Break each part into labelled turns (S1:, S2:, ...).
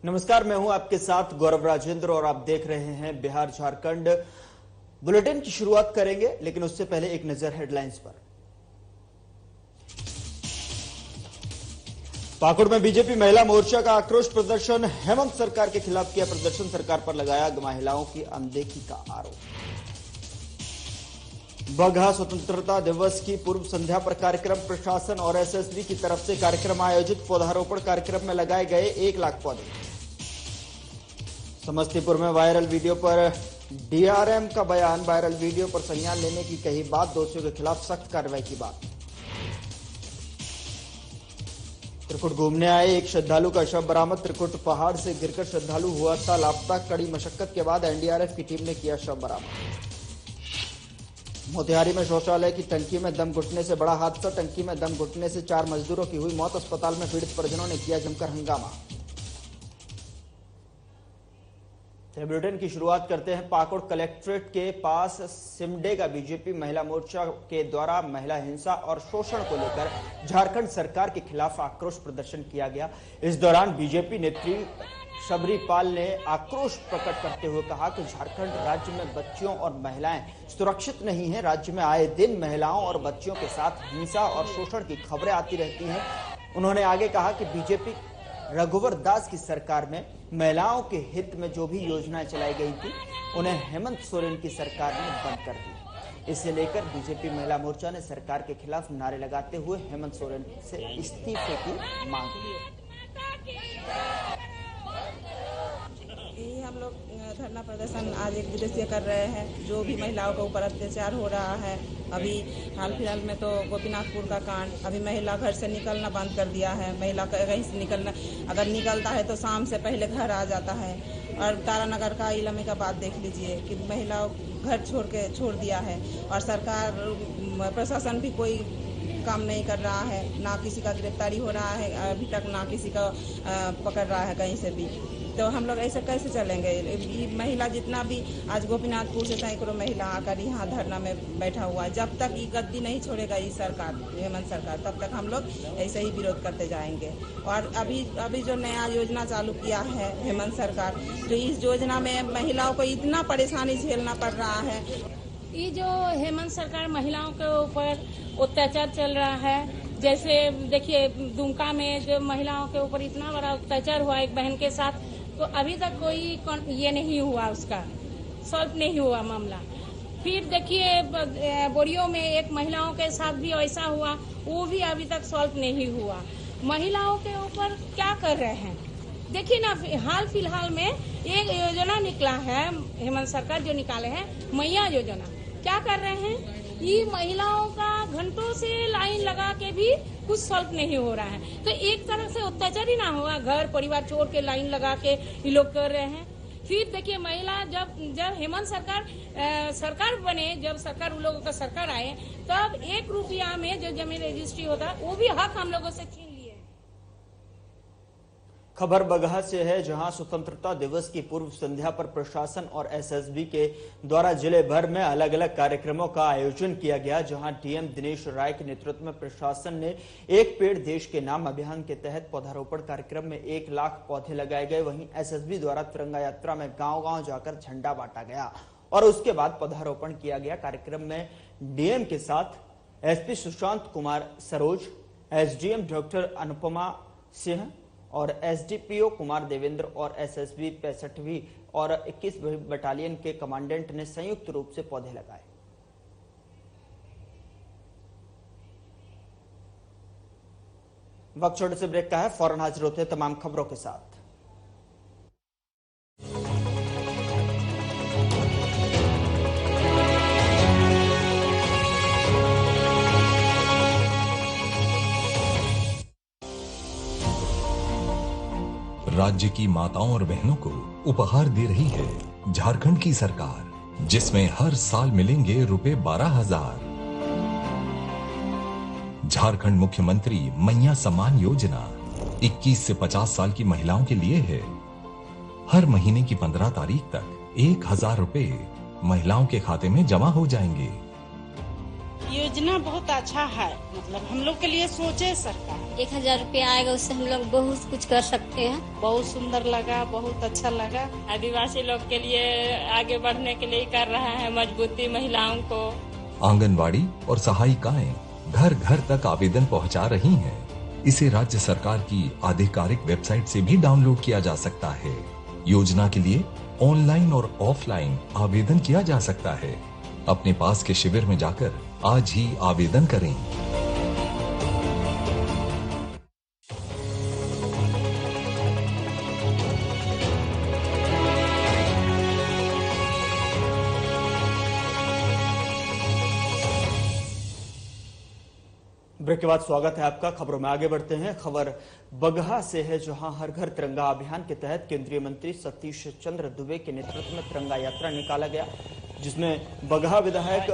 S1: नमस्कार, मैं हूं आपके साथ गौरव राजेंद्र और आप देख रहे हैं बिहार झारखंड। बुलेटिन की शुरुआत करेंगे, लेकिन उससे पहले एक नजर हेडलाइंस पर। पाकुड़ में बीजेपी महिला मोर्चा का आक्रोश प्रदर्शन, हेमंत सरकार के खिलाफ किया प्रदर्शन, सरकार पर लगाया महिलाओं की अनदेखी का आरोप। बगहा स्वतंत्रता दिवस की पूर्व संध्या पर कार्यक्रम, प्रशासन और एसएसबी की तरफ से कार्यक्रम आयोजित, पौधारोपण कार्यक्रम में लगाए गए 1 लाख पौधे। समस्तीपुर में वायरल वीडियो पर डीआरएम का बयान, वायरल वीडियो पर संज्ञान लेने की कही बात, दोषियों के खिलाफ सख्त कार्रवाई की बात। त्रिकुट घूमने आए एक श्रद्धालु का शव बरामद, त्रिकुट पहाड़ से गिरकर श्रद्धालु हुआ था लापता, कड़ी मशक्कत के बाद एनडीआरएफ की टीम ने किया शव बरामद। मोतिहारी में शौचालय की टंकी में दम घुटने से बड़ा हादसा, टंकी में दम घुटने से 4 मजदूरों की हुई मौत, अस्पताल में पीड़ित परिजनों ने किया जमकर हंगामा। बुलेटिन की शुरुआत करते हैं पाकुड़ कलेक्ट्रेट के पास सिमडेगा बीजेपी महिला मोर्चा के द्वारा महिला हिंसा और शोषण को लेकर झारखंड सरकार के खिलाफ आक्रोश प्रदर्शन किया गया। इस दौरान बीजेपी नेत्री शबरी पाल ने आक्रोश प्रकट करते हुए कहा कि झारखंड राज्य में बच्चियों और महिलाएं सुरक्षित नहीं हैं। राज्य में आए दिन महिलाओं और बच्चियों के साथ हिंसा और शोषण की खबरें आती रहती हैं। उन्होंने आगे कहा कि बीजेपी रघुवर दास की सरकार में महिलाओं के हित में जो भी योजनाएं चलाई गई थी, उन्हें हेमंत सोरेन की सरकार ने बंद कर दी। इसे लेकर बीजेपी महिला मोर्चा ने सरकार के खिलाफ नारे लगाते हुए हेमंत सोरेन से इस्तीफे की मांग की।
S2: यही हम लोग धरना प्रदर्शन आज एक दिवसीय कर रहे हैं। जो भी महिलाओं के ऊपर अत्याचार हो रहा है, अभी हाल फिलहाल में तो गोपीनाथपुर का कांड, अभी महिला घर से निकलना बंद कर दिया है। महिला कहीं से निकलना, अगर निकलता है तो शाम से पहले घर आ जाता है। और तारानगर का इलामे का बात देख लीजिए कि महिलाओं घर छोड़ दिया है और सरकार प्रशासन भी कोई काम नहीं कर रहा है। ना किसी का गिरफ्तारी हो रहा है अभी तक, ना किसी का पकड़ रहा है कहीं से भी। तो हम लोग ऐसे कैसे चलेंगे? महिला जितना भी आज गोपीनाथपुर से सैकड़ों महिला आकर यहाँ धरना में बैठा हुआ है। जब तक ये गद्दी नहीं छोड़ेगा ये सरकार, हेमंत सरकार, तब तक हम लोग ऐसे ही विरोध करते जाएंगे। और अभी जो नया योजना चालू किया है हेमंत सरकार, जो इस योजना में महिलाओं को इतना परेशानी झेलना पड़ रहा है।
S3: ये जो हेमंत सरकार महिलाओं के ऊपर अत्याचार चल रहा है, जैसे देखिए दुमका में जो महिलाओं के ऊपर इतना बड़ा अत्याचार हुआ एक बहन के साथ, तो अभी तक कोई ये नहीं हुआ, उसका सॉल्व नहीं हुआ मामला। फिर देखिए बोरियो में एक महिलाओं के साथ भी ऐसा हुआ, वो भी अभी तक सॉल्व नहीं हुआ। महिलाओं के ऊपर क्या कर रहे हैं देखिए ना। हाल फिलहाल में एक योजना निकला है, हेमंत सरकार जो निकाले हैं मैया योजना, क्या कर रहे हैं? ये महिलाओं का घंटों से लाइन लगा के भी कुछ सॉल्व नहीं हो रहा है। तो एक तरह से अत्याचार ही ना हुआ, घर परिवार छोड़ के लाइन लगा के ये लोग कर रहे हैं। फिर देखिए महिला जब हेमंत सरकार बने, जब सरकार उन लोगों का सरकार आए, तब 1 रुपया में जो जमीन रजिस्ट्री होता है वो भी हक हम लोगों से छीन लिए।
S1: खबर बगहा से है, जहां स्वतंत्रता दिवस की पूर्व संध्या पर प्रशासन और एसएसबी के द्वारा जिले भर में अलग अलग कार्यक्रमों का आयोजन किया गया। जहां डीएम दिनेश राय के नेतृत्व में प्रशासन ने एक पेड़ देश के नाम अभियान के तहत पौधारोपण कार्यक्रम में 1 लाख पौधे लगाए गए। वहीं एसएसबी द्वारा तिरंगा यात्रा में गांव-गांव जाकर झंडा बांटा गया और उसके बाद पौधारोपण किया गया। कार्यक्रम में डीएम के साथ SP Sushant Kumar Saroj, SDM doctor Anupama Singh और एसडीपीओ कुमार देवेंद्र और एसएसबी 65वीं और 21वीं बटालियन के कमांडेंट ने संयुक्त रूप से पौधे लगाए। वक्त छोटे से ब्रेक का है, फौरन हाजिर होते हैं तमाम खबरों के साथ।
S4: राज्य की माताओं और बहनों को उपहार दे रही है झारखंड की सरकार, जिसमें हर साल मिलेंगे रुपए 12,000। झारखंड मुख्यमंत्री मैया सम्मान योजना 21 से 50 साल की महिलाओं के लिए है। हर महीने की 15 तारीख तक 1,000 रुपए महिलाओं के खाते में जमा हो जाएंगे।
S2: ये
S5: योजना बहुत अच्छा है, मतलब हम लोग के लिए सोचे सरकार।
S6: 1000 रुपया आएगा, उससे हम लोग बहुत कुछ कर सकते हैं।
S5: बहुत सुंदर लगा, बहुत अच्छा लगा।
S3: आदिवासी लोग के लिए आगे बढ़ने के लिए कर रहा है मजबूती महिलाओं को।
S4: आंगनवाड़ी और सहायिकाएं घर घर तक आवेदन पहुंचा रही हैं। इसे राज्य सरकार की आधिकारिक वेबसाइट से भी डाउनलोड किया जा सकता है। योजना के लिए ऑनलाइन और ऑफलाइन आवेदन किया जा सकता है। अपने पास के शिविर में जाकर आज ही आवेदन करें।
S1: ब्रेक के बाद स्वागत है आपका। खबरों में आगे बढ़ते हैं। खबर बगहा से है, जहां हर घर तिरंगा अभियान के तहत केंद्रीय मंत्री सतीश चंद्र दुबे के नेतृत्व में तिरंगा यात्रा निकाला गया, जिसमें बगहा विधायक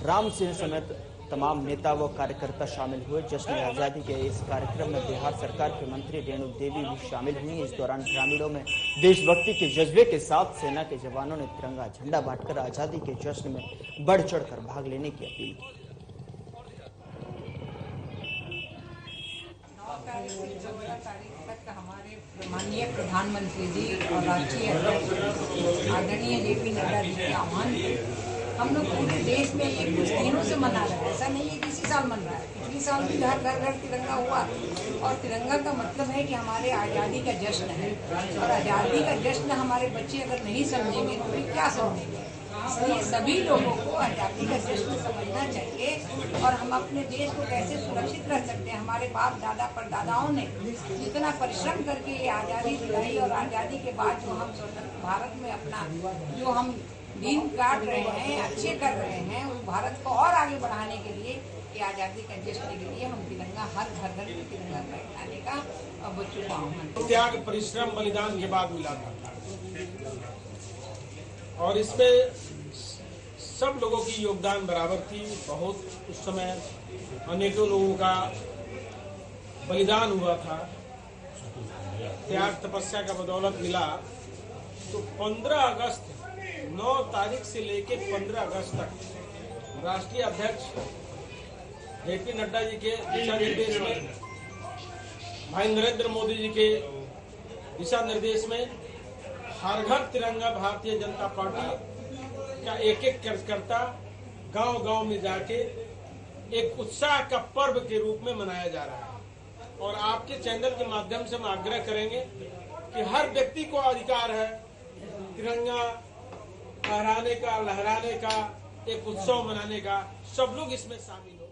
S1: राम सिंह समेत तमाम नेता व कार्यकर्ता शामिल हुए। जश्न आजादी के इस कार्यक्रम में बिहार सरकार के मंत्री रेणु देवी भी शामिल हुई। इस दौरान ग्रामीणों में देशभक्ति के जज्बे के साथ सेना के जवानों ने तिरंगा झंडा बांटकर आजादी के जश्न में बढ़ चढ़कर भाग लेने की अपील की।
S7: हमारे माननीय प्रधानमंत्री जी और राष्ट्रीय अध्यक्ष आदरणीय जेपी नड्डा जी के आह्वान पे हम लोग पूरे देश में ये कुछ दिनों से मना रहे हैं। ऐसा नहीं है कि इसी साल मन रहा है, पिछले साल भी घर घर तिरंगा हुआ। और तिरंगा का मतलब है कि हमारे आज़ादी का जश्न है, और आज़ादी का जश्न हमारे बच्चे अगर नहीं समझेंगे तो फिर क्या समझेंगे। इसलिए सभी लोगों को आज़ादी का जश्न समझना चाहिए। और हम अपने देश को कैसे सुरक्षित रख सकते हैं। हमारे बाप दादा परदादाओं ने जितना परिश्रम करके ये आज़ादी दिलाई, और आज़ादी के बाद जो हम स्वतंत्र भारत में अपना जो हम दिन काट रहे हैं, अच्छे कर रहे हैं, उस भारत को और आगे बढ़ाने के लिए ये आज़ादी का जश्न के लिए हम तिरंगा हर घर घर में तिरंगा फहराने का बच्चों को आह्वान।
S8: त्याग परिश्रम बलिदान के बाद मिला था, और इसमें सब लोगों की योगदान बराबर थी। बहुत उस समय अनेकों लोगों का बलिदान हुआ था, त्याग तपस्या का बदौलत मिला। तो 15 अगस्त 9 तारीख से लेके 15 अगस्त तक राष्ट्रीय अध्यक्ष जेपी नड्डा जी के दिशा निर्देश में, भाई नरेंद्र मोदी जी के दिशा निर्देश में हर घर तिरंगा भारतीय जनता पार्टी का एक एक कार्यकर्ता गांव गांव में जाके एक उत्साह का पर्व के रूप में मनाया जा रहा है। और आपके चैनल के माध्यम से हम आग्रह करेंगे कि हर व्यक्ति को अधिकार है तिरंगा फहराने का, लहराने का, एक उत्सव मनाने का। सब लोग इसमें शामिल हो।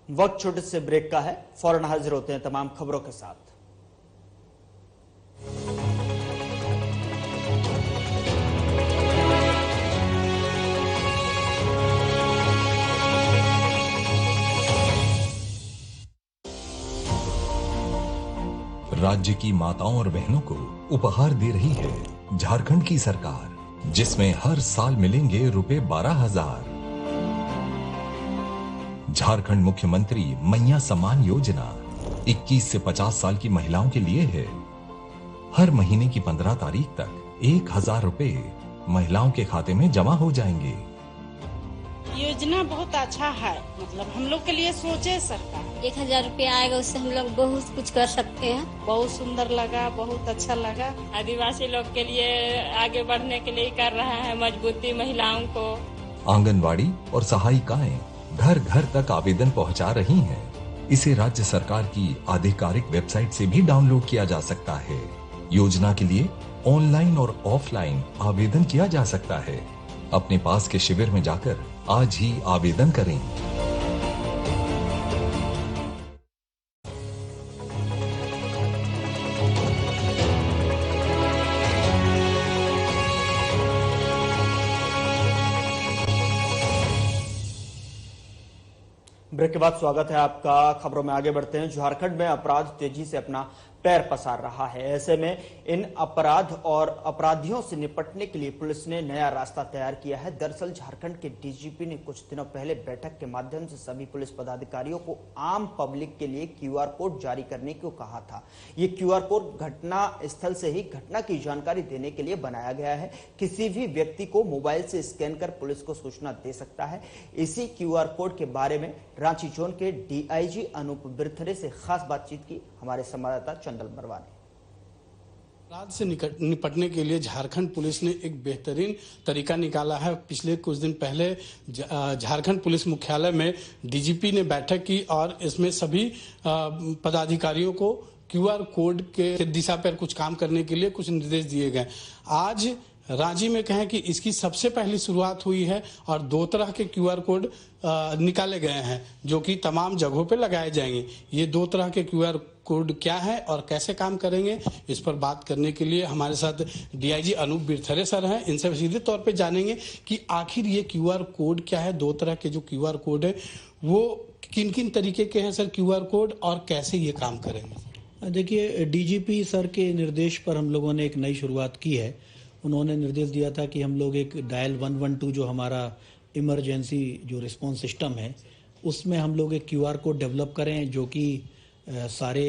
S1: वक्त छोटे से ब्रेक का है, फौरन हाजिर होते हैं तमाम खबरों के साथ।
S4: राज्य की माताओं और बहनों को उपहार दे रही है झारखंड की सरकार, जिसमें हर साल मिलेंगे रुपए 12,000। झारखंड मुख्यमंत्री मैया सम्मान योजना 21 से 50 साल की महिलाओं के लिए है। हर महीने की 15 तारीख तक 1,000 रुपए महिलाओं के खाते में जमा हो जाएंगे।
S5: योजना बहुत अच्छा है, मतलब हम लोग के लिए सोचे सरकार।
S6: 1000 रुपया आएगा, उससे हम लोग बहुत कुछ कर सकते हैं।
S5: बहुत सुंदर लगा, बहुत अच्छा लगा।
S3: आदिवासी लोग के लिए आगे बढ़ने के लिए कर रहा है मजबूती महिलाओं को।
S4: आंगनवाड़ी और सहायिकाएं घर घर तक आवेदन पहुंचा रही हैं। इसे राज्य सरकार की आधिकारिक वेबसाइट से भी डाउनलोड किया जा सकता है। योजना के लिए ऑनलाइन और ऑफलाइन आवेदन किया जा सकता है। अपने पास के शिविर में जाकर आज ही आवेदन करें।
S1: ब्रेक के बाद स्वागत है आपका। खबरों में आगे बढ़ते हैं। झारखंड में अपराध तेजी से अपना पैर पसार रहा है। ऐसे में इन अपराध और अपराधियों से निपटने के लिए पुलिस ने नया रास्ता तैयार किया है। दरअसल झारखंड के डीजीपी ने कुछ दिनों पहले बैठक के माध्यम से सभी पुलिस पदाधिकारियों को आम पब्लिक के लिए क्यूआर कोड जारी करने को कहा था। ये क्यूआर कोड घटना स्थल से ही घटना की जानकारी देने के लिए बनाया गया है। किसी भी व्यक्ति को मोबाइल से स्कैन कर पुलिस को सूचना दे सकता है। इसी क्यूआर कोड के बारे में रांची जोन के डीआईजी अनूप बिरथरे से खास बातचीत की हमारे संवाददाता चंदल बरवा ने।
S9: अपराध से निपटने के लिए झारखंड पुलिस ने एक बेहतरीन तरीका निकाला है। पिछले कुछ दिन पहले झारखंड पुलिस मुख्यालय में डीजीपी ने बैठक की और इसमें सभी पदाधिकारियों को क्यूआर कोड के दिशा पर कुछ काम करने के लिए कुछ निर्देश दिए गए। आज रांची में कहें कि इसकी सबसे पहली शुरुआत हुई है और 2 तरह के क्यूआर कोड निकाले गए हैं जो कि तमाम जगहों पे लगाए जाएंगे। ये 2 तरह के क्यूआर कोड क्या है और कैसे काम करेंगे, इस पर बात करने के लिए हमारे साथ डीआईजी अनूप बिरथरे सर हैं। इनसे सीधे तौर पे जानेंगे कि आखिर ये क्यूआर कोड क्या है। 2 तरह के जो क्यूआर कोड है वो किन किन तरीके के हैं सर क्यूआर कोड, और कैसे ये काम करेंगे।
S10: देखिए, डीजीपी सर के निर्देश पर हम लोगों ने एक नई शुरुआत की है। उन्होंने निर्देश दिया था कि हम लोग एक डायल 112 जो हमारा इमरजेंसी जो रिस्पांस सिस्टम है उसमें हम लोग एक क्यूआर कोड डेवलप करें जो कि सारे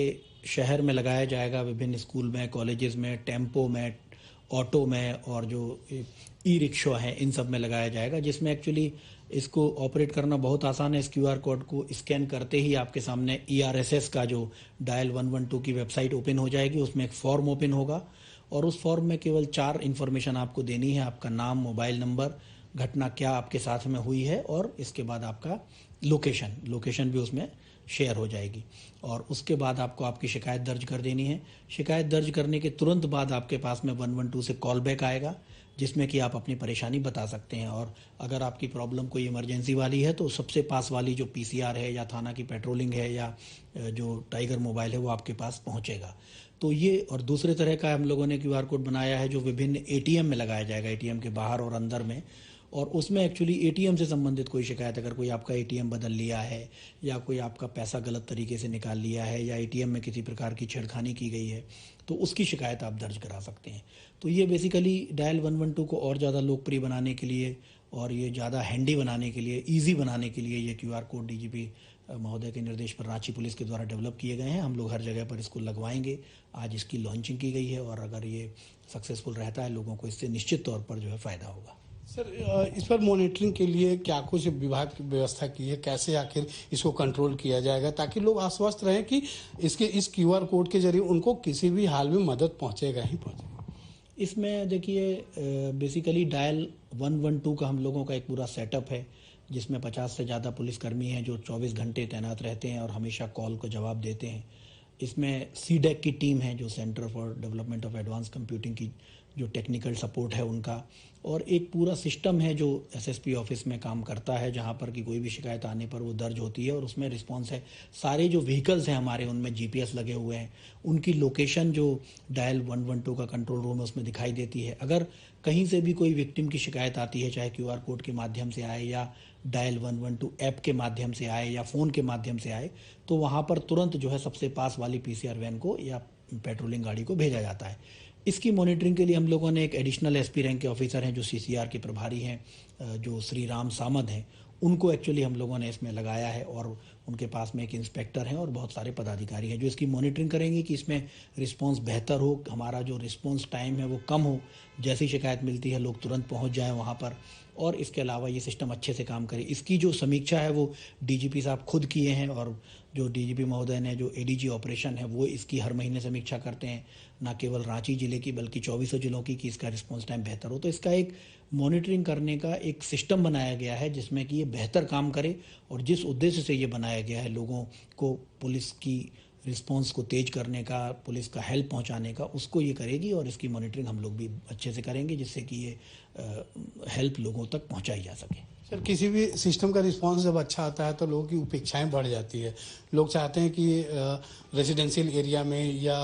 S10: शहर में लगाया जाएगा, विभिन्न स्कूल में, कॉलेजेस में, टेम्पो में, ऑटो में और जो ई रिक्शा हैं इन सब में लगाया जाएगा, जिसमें एक्चुअली इसको ऑपरेट करना बहुत आसान है। इस क्यूआर कोड को स्कैन करते ही आपके सामने ERSS का जो डायल 112 की वेबसाइट ओपन हो जाएगी। उसमें एक फॉर्म ओपन होगा और उस फॉर्म में केवल 4 इन्फॉर्मेशन आपको देनी है। आपका नाम, मोबाइल नंबर, घटना क्या आपके साथ में हुई है और इसके बाद आपका लोकेशन भी उसमें शेयर हो जाएगी। और उसके बाद आपको आपकी शिकायत दर्ज कर देनी है। शिकायत दर्ज करने के तुरंत बाद आपके पास में 112 से कॉल बैक आएगा जिसमें कि आप अपनी परेशानी बता सकते हैं। और अगर आपकी प्रॉब्लम कोई इमरजेंसी वाली है तो सबसे पास वाली जो PCR है या थाना की पेट्रोलिंग है या जो टाइगर मोबाइल है वो आपके पास पहुंचेगा। तो ये, और दूसरे तरह का हम लोगों ने क्यूआर कोड बनाया है जो विभिन्न ATM में लगाया जाएगा, ATM के बाहर और अंदर में। और उसमें एक्चुअली ATM से संबंधित कोई शिकायत, अगर कोई आपका ATM बदल लिया है या कोई आपका पैसा गलत तरीके से निकाल लिया है या ATM में किसी प्रकार की छेड़खानी की गई है तो उसकी शिकायत आप दर्ज करा सकते हैं। तो ये बेसिकली डायल 112 को और ज़्यादा लोकप्रिय बनाने के लिए और ये ज़्यादा हैंडी बनाने के लिए, ईजी बनाने के लिए ये क्यूआर कोड डीजीपी महोदय के निर्देश पर रांची पुलिस के द्वारा डेवलप किए गए हैं। हम लोग हर जगह पर इसको लगवाएंगे। आज इसकी लॉन्चिंग की गई है और अगर ये सक्सेसफुल रहता है लोगों को इससे निश्चित तौर पर जो है फ़ायदा होगा।
S9: सर, इस पर मॉनिटरिंग के लिए क्या कुछ विभाग की व्यवस्था की है, कैसे आखिर इसको कंट्रोल किया जाएगा ताकि लोग आश्वस्त रहें कि इस क्यूआर कोड के जरिए उनको किसी भी हाल में मदद पहुंचेगा ही पहुंचेगा।
S10: इसमें देखिए, बेसिकली डायल 112 का हम लोगों का एक पूरा सेटअप है जिसमें 50 से ज़्यादा पुलिसकर्मी हैं जो 24 घंटे तैनात रहते हैं और हमेशा कॉल को जवाब देते हैं। इसमें CDEC की टीम है जो centre for development of advance computing की जो टेक्निकल सपोर्ट है उनका, और एक पूरा सिस्टम है जो SSP ऑफिस में काम करता है जहां पर कि कोई भी शिकायत आने पर वो दर्ज होती है और उसमें रिस्पांस है। सारे जो व्हीकल्स हैं हमारे उनमें GPS लगे हुए हैं, उनकी लोकेशन जो डायल 112 का कंट्रोल रूम है उसमें दिखाई देती है। अगर कहीं से भी कोई विक्टिम की शिकायत आती है, चाहे क्यूआर कोड के माध्यम से आए या डायल 112 ऐप के माध्यम से आए या फ़ोन के माध्यम से आए, तो वहाँ पर तुरंत जो है सबसे पास वाली PCR वैन को या पेट्रोलिंग गाड़ी को भेजा जाता है। इसकी मॉनिटरिंग के लिए हम लोगों ने एक एडिशनल SP रैंक के ऑफिसर हैं जो CCR के प्रभारी हैं, जो श्री राम सामद हैं, उनको एक्चुअली हम लोगों ने इसमें लगाया है और उनके पास में एक इंस्पेक्टर हैं और बहुत सारे पदाधिकारी हैं जो इसकी मॉनिटरिंग करेंगे कि इसमें रिस्पांस बेहतर हो, हमारा जो रिस्पांस टाइम है वो कम हो, जैसी शिकायत मिलती है लोग तुरंत पहुंच जाएं वहां पर, और इसके अलावा ये सिस्टम अच्छे से काम करे। इसकी जो समीक्षा है वो DGP साहब खुद किए हैं और जो DGP महोदय ने जो ADG ऑपरेशन है वो इसकी हर महीने समीक्षा करते हैं, न केवल रांची जिले की बल्कि 24 जिलों की, कि इसका रिस्पांस टाइम बेहतर हो। तो इसका एक मॉनिटरिंग करने का एक सिस्टम बनाया गया है जिसमें कि ये बेहतर काम करे और जिस उद्देश्य से ये बनाया गया है लोगों को पुलिस की रिस्पांस को तेज करने का, पुलिस का हेल्प पहुंचाने का, उसको ये करेगी और इसकी मॉनिटरिंग हम लोग भी अच्छे से करेंगे जिससे कि ये हेल्प लोगों तक पहुंचाई जा सके।
S9: सर, किसी भी सिस्टम का रिस्पांस जब अच्छा आता है तो लोगों की अपेक्षाएं बढ़ जाती है। लोग चाहते हैं कि रेजिडेंशियल एरिया में या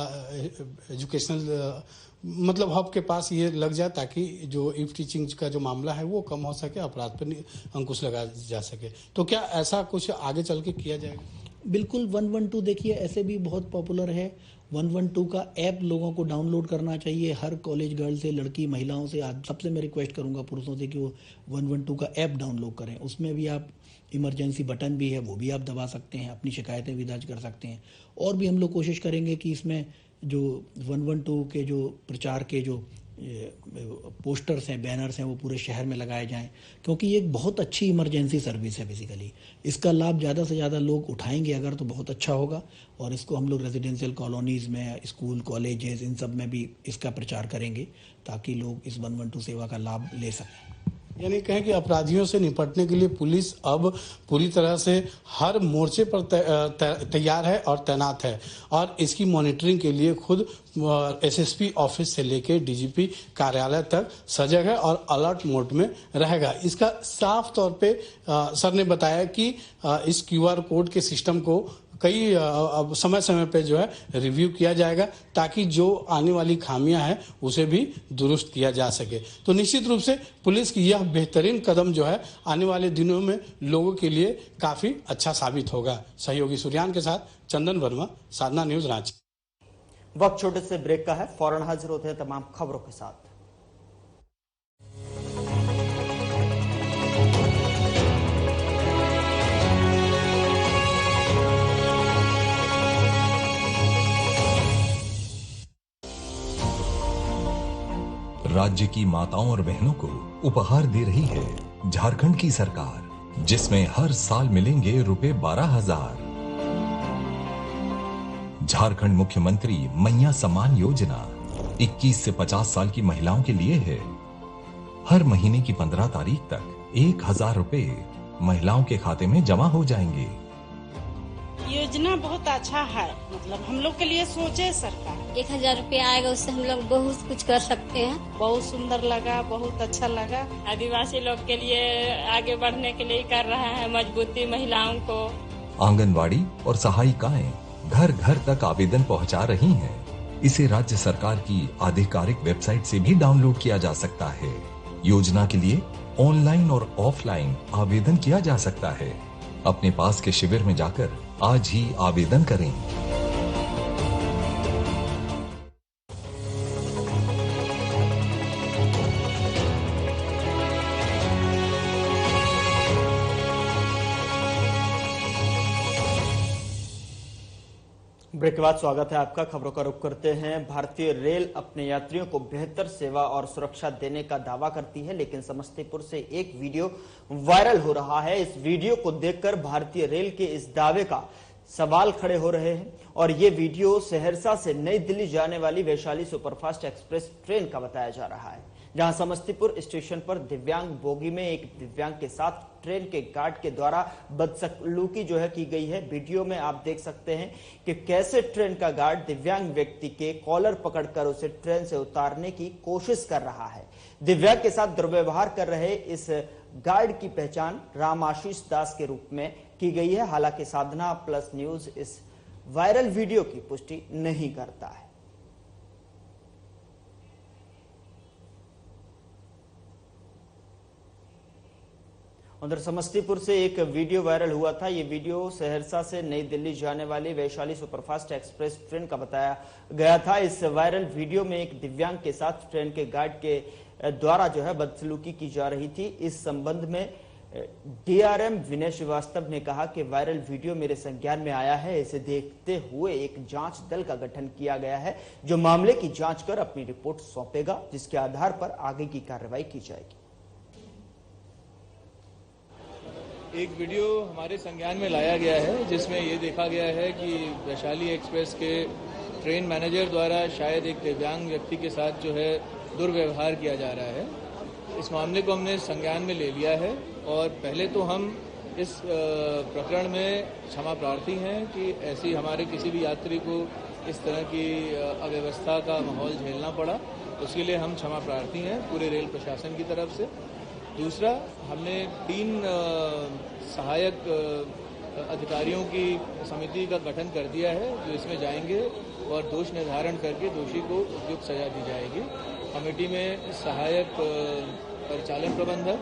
S9: एजुकेशनल मतलब हब के पास ये लग जाए ताकि जो इफ टीचिंग का जो मामला है वो कम हो सके, अपराध पर अंकुश लगा जा सके। तो क्या ऐसा कुछ आगे चल के किया जाएगा?
S10: बिल्कुल 112 देखिए ऐसे भी बहुत पॉपुलर है। 112 का ऐप लोगों को डाउनलोड करना चाहिए। हर कॉलेज गर्ल से, लड़की, महिलाओं से, आज सबसे मैं रिक्वेस्ट करूंगा पुरुषों से कि वो 112 का ऐप डाउनलोड करें। उसमें भी आप इमरजेंसी बटन भी है, वो भी आप दबा सकते हैं, अपनी शिकायतें भी दर्ज कर सकते हैं। और भी हम लोग कोशिश करेंगे कि इसमें जो 112 के जो प्रचार के जो पोस्टर्स हैं, बैनर्स हैं, वो पूरे शहर में लगाए जाएं, क्योंकि ये एक बहुत अच्छी इमरजेंसी सर्विस है। बेसिकली इसका लाभ ज़्यादा से ज़्यादा लोग उठाएंगे अगर, तो बहुत अच्छा होगा। और इसको हम लोग रेजिडेंशियल कॉलोनीज़ में, स्कूल, कॉलेजेस, इन सब में भी इसका प्रचार करेंगे ताकि लोग इस 112 सेवा का लाभ ले सकें।
S9: यानी कहें कि अपराधियों से निपटने के लिए पुलिस अब पूरी तरह से हर मोर्चे पर तैयार है और तैनात है, और इसकी मॉनिटरिंग के लिए खुद एसएसपी ऑफिस से लेकर डीजीपी कार्यालय तक सजग है और अलर्ट मोड में रहेगा। इसका साफ तौर पे सर ने बताया कि इस क्यूआर कोड के सिस्टम को कई समय समय पे जो है रिव्यू किया जाएगा ताकि जो आने वाली खामियां हैं उसे भी दुरुस्त किया जा सके। तो निश्चित रूप से पुलिस की यह बेहतरीन कदम जो है आने वाले दिनों में लोगों के लिए काफी अच्छा साबित होगा। सहयोगी सूर्यान के साथ चंदन वर्मा, साधना न्यूज, रांची।
S1: वक्त छोटे से ब्रेक का है, फौरन हाजिर होते हैं तमाम खबरों के साथ।
S4: राज्य की माताओं और बहनों को उपहार दे रही है झारखंड की सरकार, जिसमें हर साल मिलेंगे रुपए 12,000। झारखंड मुख्यमंत्री मैया सम्मान योजना 21 से 50 साल की महिलाओं के लिए है। हर महीने की 15 तारीख तक 1,000 रुपए महिलाओं के खाते में जमा हो जाएंगे।
S5: योजना बहुत अच्छा है, मतलब हम लोग के लिए सोचे सरकार।
S6: 1,000 रुपये आएगा, उससे हम लोग बहुत कुछ कर सकते हैं।
S5: बहुत सुंदर लगा, बहुत अच्छा लगा।
S3: आदिवासी लोग के लिए आगे बढ़ने के लिए कर रहा है, मजबूती महिलाओं को।
S4: आंगनवाड़ी और सहायिकाएं घर घर तक आवेदन पहुंचा रही हैं। इसे राज्य सरकार की आधिकारिक वेबसाइट से भी डाउनलोड किया जा सकता है। योजना के लिए ऑनलाइन और ऑफलाइन आवेदन किया जा सकता है। अपने पास के शिविर में जाकर आज ही आवेदन करें।
S1: ब्रेक के बाद स्वागत है आपका। खबरों का रुख करते हैं। भारतीय रेल अपने यात्रियों को बेहतर सेवा और सुरक्षा देने का दावा करती है, लेकिन समस्तीपुर से एक वीडियो वायरल हो रहा है। इस वीडियो को देखकर भारतीय रेल के इस दावे का सवाल खड़े हो रहे हैं और ये वीडियो सहरसा से नई दिल्ली जाने वाली वैशाली सुपरफास्ट एक्सप्रेस ट्रेन का बताया जा रहा है, जहां समस्तीपुर स्टेशन पर दिव्यांग बोगी में एक दिव्यांग के साथ ट्रेन के गार्ड के द्वारा बदसलूकी जो है की गई है। वीडियो में आप देख सकते हैं कि कैसे ट्रेन का गार्ड दिव्यांग व्यक्ति के कॉलर पकड़कर उसे ट्रेन से उतारने की कोशिश कर रहा है। दिव्यांग के साथ दुर्व्यवहार कर रहे इस गार्ड की पहचान राम आशीष दास के रूप में की गई है। हालांकि साधना प्लस न्यूज इस वायरल वीडियो की पुष्टि नहीं करता है। उधर समस्तीपुर से एक वीडियो वायरल हुआ था। ये वीडियो सहरसा से नई दिल्ली जाने वाली वैशाली सुपरफास्ट एक्सप्रेस ट्रेन का बताया गया था। इस वायरल वीडियो में एक दिव्यांग के साथ ट्रेन के गार्ड के द्वारा जो है बदसलूकी की जा रही थी। इस संबंध में डीआरएम विनय श्रीवास्तव ने कहा कि वायरल वीडियो मेरे संज्ञान में आया है। इसे देखते हुए एक जांच दल का गठन किया गया है, जो मामले की जांच कर अपनी रिपोर्ट सौंपेगा, जिसके आधार पर आगे की कार्रवाई की जाएगी।
S11: एक वीडियो हमारे संज्ञान में लाया गया है, जिसमें ये देखा गया है कि वैशाली एक्सप्रेस के ट्रेन मैनेजर द्वारा शायद एक दिव्यांग व्यक्ति के साथ जो है दुर्व्यवहार किया जा रहा है। इस मामले को हमने संज्ञान में ले लिया है और पहले तो हम इस प्रकरण में क्षमा प्रार्थी हैं कि ऐसी हमारे किसी भी यात्री को इस तरह की अव्यवस्था का माहौल झेलना पड़ा, उसके लिए हम क्षमा प्रार्थी हैं पूरे रेल प्रशासन की तरफ से। दूसरा, हमने 3 सहायक अधिकारियों की समिति का गठन कर दिया है, जो इसमें जाएंगे और दोष निर्धारण करके दोषी को उपयुक्त सजा दी जाएगी। कमेटी में सहायक परिचालन प्रबंधक,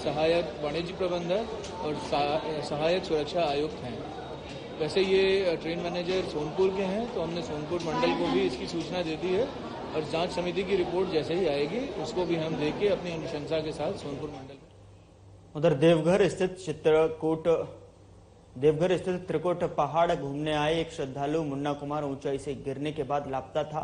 S11: सहायक वाणिज्य प्रबंधक और सहायक सुरक्षा आयुक्त हैं। वैसे ये ट्रेन मैनेजर सोनपुर के हैं, तो हमने सोनपुर मंडल को भी इसकी सूचना दे दी है और जांच समिति की रिपोर्ट जैसे ही आएगी उसको भी हम देख के अपनी अनुशंसा के साथ सोनपुर मंडल।
S1: उधर देवघर स्थित त्रिकुट पहाड़ घूमने आए एक श्रद्धालु मुन्ना कुमार ऊंचाई से गिरने के बाद लापता था,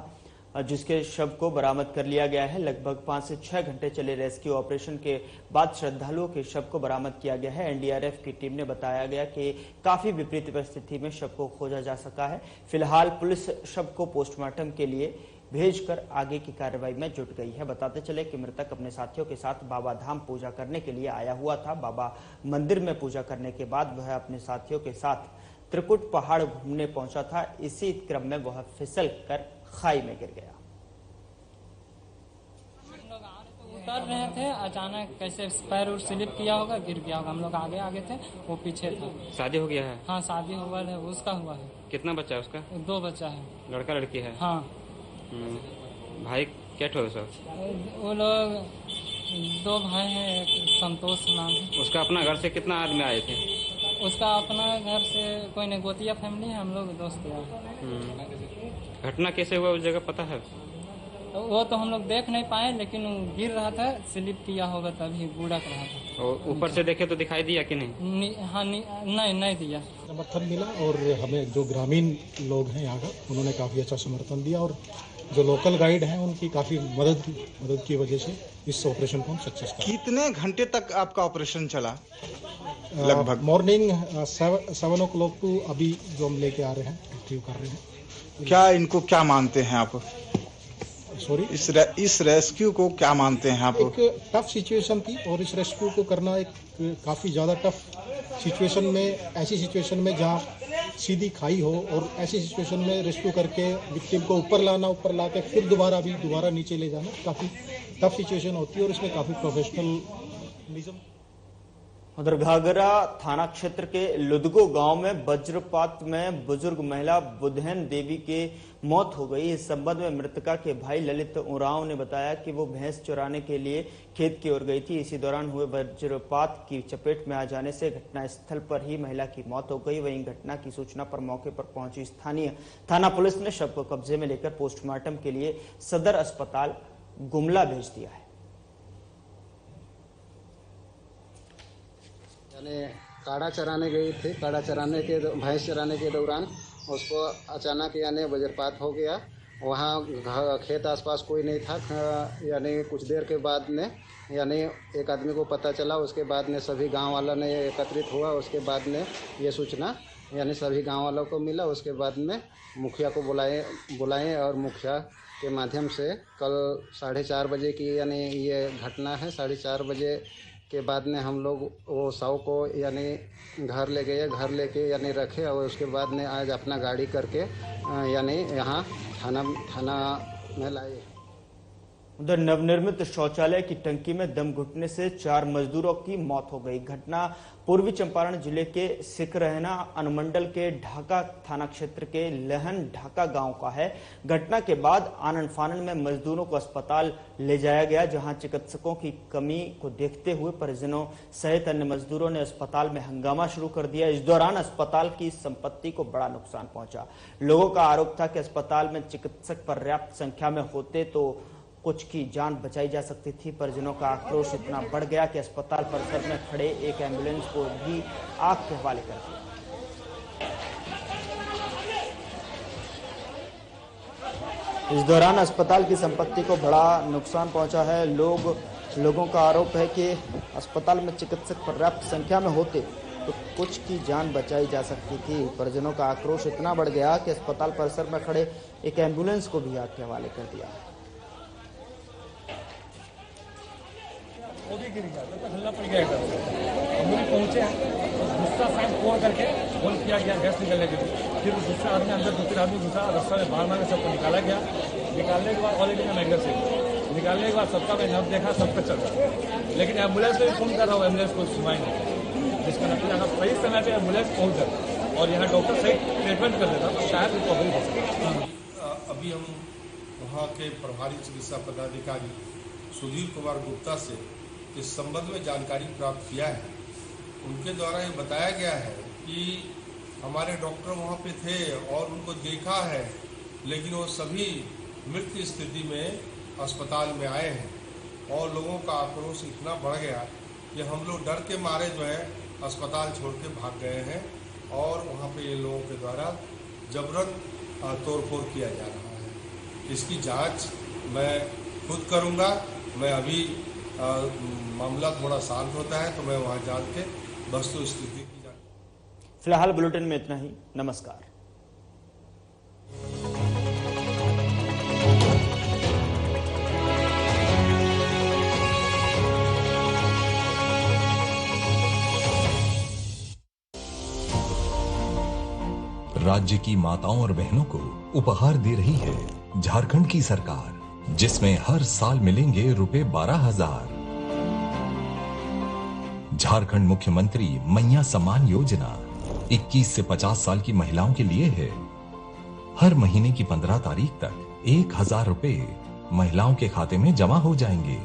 S1: जिसके शव को बरामद कर लिया गया है। लगभग 5 से 6 घंटे चले रेस्क्यू ऑपरेशन के बाद श्रद्धालुओं के शव को बरामद किया गया है। एनडीआरएफ की टीम ने बताया गया कि काफी विपरीत परिस्थिति में शव को खोजा जा सका है। फिलहाल पुलिस शव को पोस्टमार्टम के लिए भेजकर आगे की कार्रवाई में जुट गई है। बताते चले कि मृतक अपने साथियों के साथ बाबा धाम पूजा करने के लिए आया हुआ था। बाबा मंदिर में पूजा करने के बाद वह अपने साथियों के साथ त्रिकुट पहाड़ घूमने पहुंचा था। इसी क्रम में वह फिसल कर खाई में गिर गया।
S12: उतर रहे थे, अचानक कैसे पैर और स्लिप किया होगा, गिर गया होगा। हम लोग आगे थे, वो पीछे था।
S13: शादी हो गया है?
S12: हाँ, शादी हुआ है, उसका हुआ है।
S13: कितना बच्चा है उसका?
S12: 2 बच्चा है।
S13: लड़का लड़की है?
S12: हाँ।
S13: भाई क्या ठो सब?
S12: वो लोग 2 भाई हैं, एक संतोष नाम है।
S13: उसका अपना घर से कितना आदमी आए थे?
S12: उसका अपना घर से कोई नहीं, गोतिया फैमिली है, हम लोग दोस्त यार।
S13: घटना कैसे हुआ उस जगह पता है?
S12: वो तो हम लोग देख नहीं पाए, लेकिन गिर रहा था, स्लिप किया होगा तभी बुढ़क रहा था।
S13: और ऊपर से देखे तो दिखाई दिया कि नहीं?
S12: हाँ, नहीं दिया।
S14: समर्थन मिला और हमें जो ग्रामीण लोग हैं यहाँ का, उन्होंने काफ़ी अच्छा समर्थन दिया और जो लोकल गाइड हैं उनकी काफ़ी मदद की वजह से इस ऑपरेशन को हम सक्सेस कर।
S15: कितने घंटे तक आपका ऑपरेशन चला? लगभग
S14: मॉर्निंग 7 o'clock टू अभी जो हम लेके आ रहे हैं, रिट्रीव कर रहे हैं।
S15: क्या इनको क्या मानते हैं आप?
S14: सॉरी,
S15: इस रेस्क्यू को क्या मानते हैं आप?
S14: एक टफ सिचुएशन थी और इस रेस्क्यू को करना एक काफ़ी ज़्यादा टफ सिचुएशन में, ऐसी सिचुएशन में जहाँ सीधी खाई हो और ऐसी सिचुएशन में रेस्क्यू करके विक्टिम को ऊपर ला के फिर दोबारा नीचे ले जाना काफ़ी टफ सिचुएशन होती है और इसमें काफ़ी प्रोफेशनलिज्म।
S1: उधर घाघरा थाना क्षेत्र के लुदगो गांव में वज्रपात में बुजुर्ग महिला बुधैन देवी के मौत हो गई। इस संबंध में मृतका के भाई ललित उरांव ने बताया कि वो भैंस चुराने के लिए खेत की ओर गई थी। इसी दौरान हुए वज्रपात की चपेट में आ जाने से घटनास्थल पर ही महिला की मौत हो गई। वहीं घटना की सूचना पर मौके पर पहुंची स्थानीय थाना पुलिस ने शव को कब्जे में लेकर पोस्टमार्टम के लिए सदर अस्पताल गुमला भेज दिया है।
S16: काड़ा चराने गई थी, भैंस चराने के दौरान उसको अचानक यानी वज्रपात हो गया। वहाँ खेत आसपास कोई नहीं था। यानी कुछ देर के बाद में यानी एक आदमी को पता चला, उसके बाद में सभी गांव वालों ने एकत्रित हुआ। उसके बाद में ये सूचना यानी सभी गांव वालों को मिला। उसके बाद में मुखिया को बुलाए और मुखिया के माध्यम से कल 4:30 बजे की यानी ये घटना है। 4:30 बजे के बाद में हम लोग वो शव को यानी घर ले गए, घर लेके यानी रखे और उसके बाद में आज अपना गाड़ी करके यानी यहाँ थाना में लाए।
S1: उधर नवनिर्मित शौचालय की टंकी में दम घुटने से 4 मजदूरों की मौत हो गई। घटना पूर्वी चंपारण जिले के सिकरहना अनुमंडल के ढाका थाना क्षेत्र के लहन ढाका गांव का है। घटना के बाद आनन फानन में मजदूरों को अस्पताल ले जाया गया, जहां चिकित्सकों की कमी को देखते हुए परिजनों सहित अन्य मजदूरों ने अस्पताल में हंगामा शुरू कर दिया। इस दौरान अस्पताल की संपत्ति को बड़ा नुकसान पहुंचा। लोगों का आरोप था कि अस्पताल में चिकित्सक पर्याप्त संख्या में होते तो कुछ की जान बचाई जा सकती थी। परिजनों का आक्रोश इतना बढ़ गया कि अस्पताल परिसर में खड़े एक एम्बुलेंस को भी आग के हवाले कर दिया। इस दौरान अस्पताल की संपत्ति को बड़ा नुकसान पहुंचा है। लोगों का आरोप है कि अस्पताल में चिकित्सक पर्याप्त संख्या में होते तो कुछ की जान बचाई जा सकती थी। परिजनों का आक्रोश इतना बढ़ गया कि अस्पताल परिसर में खड़े एक एम्बुलेंस को भी आग के हवाले कर दिया।
S17: वो भी गिर गया, तो हल्ला पड़ गया। हम लोग पहुंचे हैं, दूसरा साइड फोन करके फोन किया गया गैस निकलने के लिए। फिर दूसरा आदमी अंदर, दूसरा आदमी दूसरा रास्ता में बाहर मांगे सबको निकाला गया। निकालने के बाद ऑलरेडी मैं मैंगर से निकालने के बाद सबका मैं नब देखा, सब कुछ चल रहा। लेकिन एम्बुलेंस में फोन कर रहा हूँ, एम्बुलेंस को सुनाई नहीं, जिसका मतलब सही समय पर एम्बुलेंस पहुँच जाता और यहाँ डॉक्टर सही ट्रीटमेंट कर देता तो शायद रिकवरी हो सकती।
S18: अभी हम वहाँ के प्रभारी चिकित्सा पदाधिकारी सुधीर कुमार गुप्ता से इस संबंध में जानकारी प्राप्त किया है। उनके द्वारा ये बताया गया है कि हमारे डॉक्टर वहाँ पे थे और उनको देखा है, लेकिन वो सभी मृत स्थिति में अस्पताल में आए हैं और लोगों का आक्रोश इतना बढ़ गया कि हम लोग डर के मारे जो है अस्पताल छोड़ के भाग गए हैं और वहाँ पे ये लोगों के द्वारा जबरन तोड़फोड़ किया जा रहा है। इसकी जांच मैं खुद करूँगा। मैं अभी मामला थोड़ा शांत होता है तो मैं वहाँ जान के वस्तु स्थिति की जांच।
S1: फिलहाल बुलेटिन में इतना ही। नमस्कार।
S4: राज्य की माताओं और बहनों को उपहार दे रही है झारखंड की सरकार, जिसमें हर साल मिलेंगे रुपए 12,000। झारखंड मुख्यमंत्री मैया सम्मान योजना 21 से 50 साल की महिलाओं के लिए है। हर महीने की 15 तारीख तक 1,000 रुपए महिलाओं के खाते में जमा हो जाएंगे।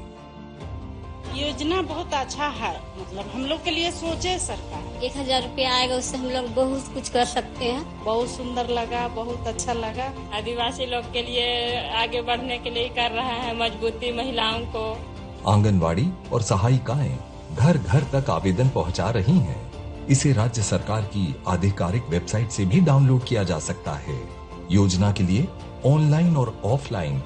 S5: योजना बहुत अच्छा है, मतलब हम लोग के लिए सोचे सरकार।
S6: 1,000 रुपया आएगा, उससे हम लोग बहुत कुछ कर सकते हैं।
S5: बहुत सुंदर लगा, बहुत अच्छा लगा।
S3: आदिवासी लोग के लिए आगे बढ़ने के लिए कर रहा है मजबूती महिलाओं को।
S4: आंगनवाड़ी और सहायिकाएं घर घर तक आवेदन पहुंचा रही हैं। इसे राज्य सरकार की आधिकारिक वेबसाइट से भी डाउनलोड किया जा सकता है। योजना के लिए ऑनलाइन और ऑफलाइन